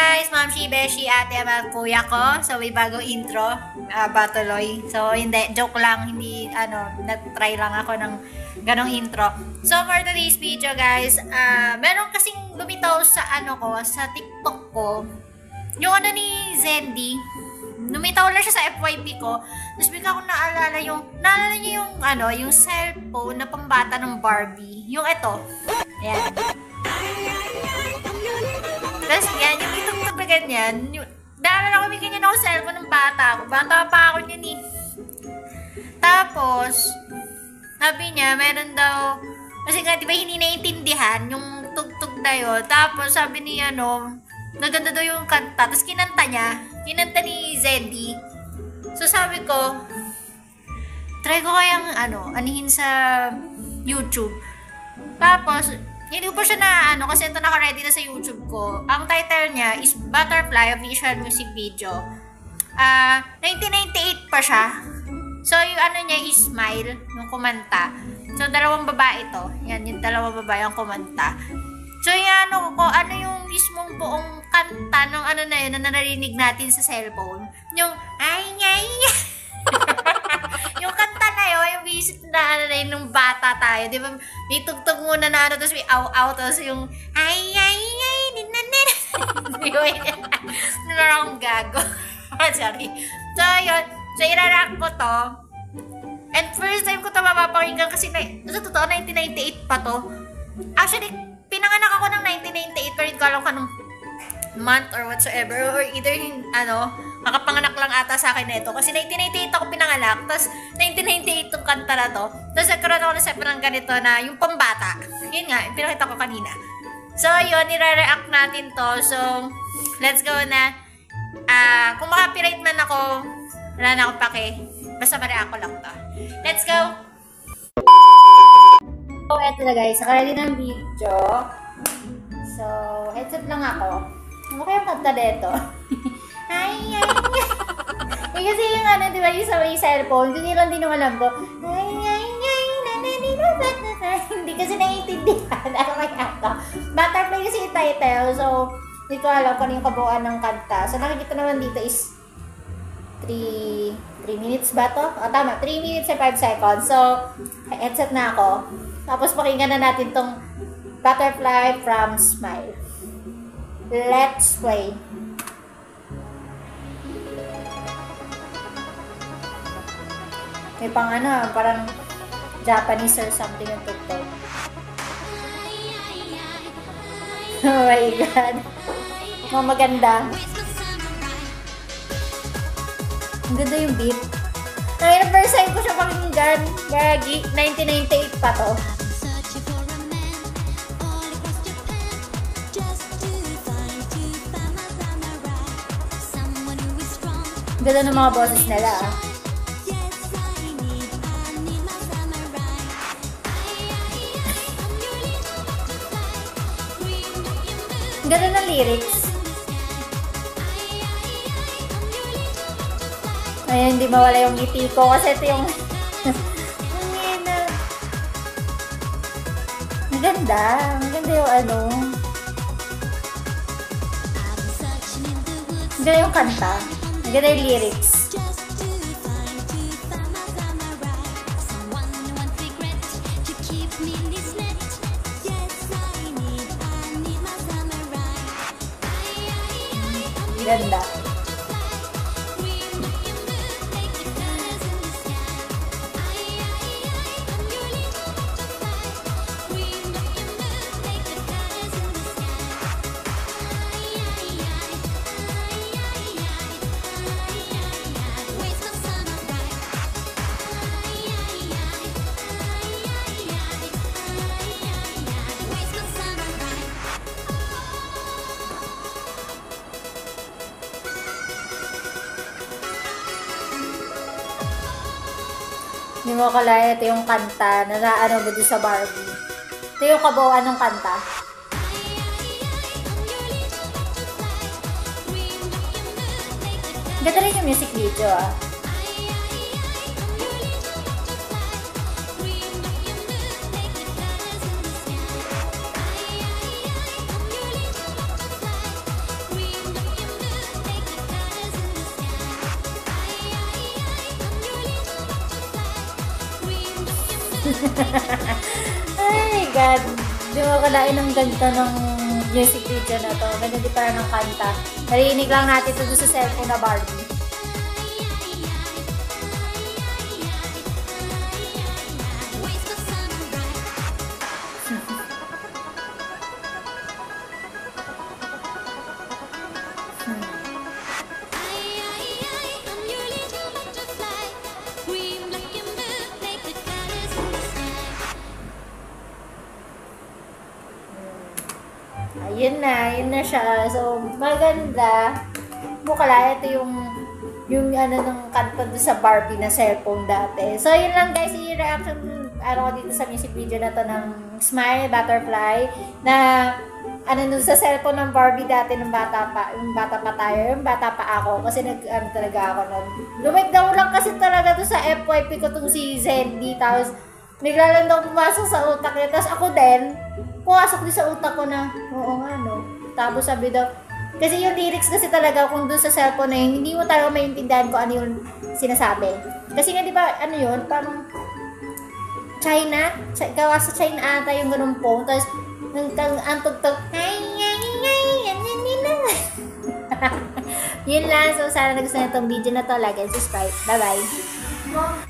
guys! Ma'am Shi, Beshi, ate, ama, kuya ko. So, may bagong intro. Batuloy. So, hindi. Joke lang. Hindi, nag-try lang ako ng ganong intro. So, for today's video, guys, meron kasing lumitaw sa, sa TikTok ko. Yung ni Zendy. Lumitaw lang siya sa FYP ko. Tapos bigla ko naalala niyo yung cellphone na pambata ng Barbie. Yung ito. Ayan. Tapos yan, yung itong ganyan, naalala ko may ganyan ako cellphone ng bata ako. Bata pa ako yun eh. Tapos, sabi niya, meron daw, kasi nga, di ba hindi naiintindihan yung tugtog na yun. Tapos, sabi niya, naganda daw yung kanta. Tapos, kinanta ni Zendy. So, sabi ko, try ko kayang, anihin sa YouTube. Tapos, hindi ko pa siya kasi ito naka-ready na sa YouTube ko. Ang title niya is Butterfly Official Music Video. 1998 pa siya. So, yung niya is Smile, yung kumanta. So, dalawang babae to. Yan, yung dalawang babae ang kumanta. So, yung ano yung mismong buong kanta ng na yun na narinig natin sa cellphone. Yung, yung kanta na yun, yung visit na yun, nung bata tayo. Di ba, may tugtog muna na tapos may aw-aw, tapos yung, akong gago. Sorry. So, yun. So, irarank ko to. And first time ko to mapapakinggan kasi sa totoo, 1998 pa to. Actually, pinanganak ako ng 1998 pero hindi ko alam kanong month or whatsoever. Or either makapanganak lang ata sa akin na ito. Kasi 1998 ako pinanganak. Tapos 1998 itong kanta na to. Tapos nagkaroon ako ng separang ganito na yung pambata. Yun nga, pinakita ko kanina. So yun, nire-react natin to. So, let's go na. Kung maka-copyright man ako, wala na akong pake. Basta ma-react ko lang to. Let's go! So, eto na guys. Nakaredy ng video. So, headset lang ako. Ano kayang kanta dito? Kasi yung di ba, yung sa may cellphone, hindi lang din naman alam ko. Hindi kasi naiintindihan. Ano kaya ito? Butterfly kasi yung title. So, hindi ko alam kung yung kabuuan ng kanta. So, nakikita naman dito is 3 minutes ba to? Tama. 3 minutes and 5 seconds. So, headset na ako. Tapos, pakinggan na natin tong Butterfly from Smile. Let's play. May pang parang Japanese or something yung tugtog. Oh my God. Maganda. Ang ganda yung beat. Ngayon, first time ko siya pakinggan. Gagi, 1998 pa to. Ang ganda ng mga boses nila. Ang ganda ng lyrics. Ayun, hindi mawala yung ngiti ko kasi ito yung ang ganda. Ang ganda yung ang ganda yung kanta. Ang ganda yung lyrics. Ang ganda. Hindi mo kalaya, ito yung kanta na mo doon sa Barbie. Ito yung kabuuan ng kanta. Ganda rin yung music video Ay, God. Di mo kalain ng ganda ng music video na to. Ganda di para ng kanta. Narinig lang natin ito doon sa cellphone na Barbie. Ayun na siya. So, maganda. Mukala, ito yung ano ng kanta doon sa Barbie na cellphone dati. So, yun lang guys, yung reaction ko dito sa music video na to ng Smile Butterfly na ano doon sa cellphone ng Barbie dati yung bata pa tayo, yung bata pa ako kasi talaga ako nun. Lumigdaw lang kasi talaga to sa FYP ko tong si Zendy, tapos bigla lang daw pumasok sa utak niya, tapos ako din pumasok din sa utak ko na, oo nga no. Tapos sabi daw, kasi yung lyrics kasi talaga kung doon sa cellphone na yun, hindi mo talaga maintindihan kung ano yung sinasabi. Kasi nga di ba, ano yun, parang China, gawa sa China ata yung ganun phone, tapos ang tugtog, yun lang. So sana nagustuhan itong video na to, like and subscribe. Bye bye.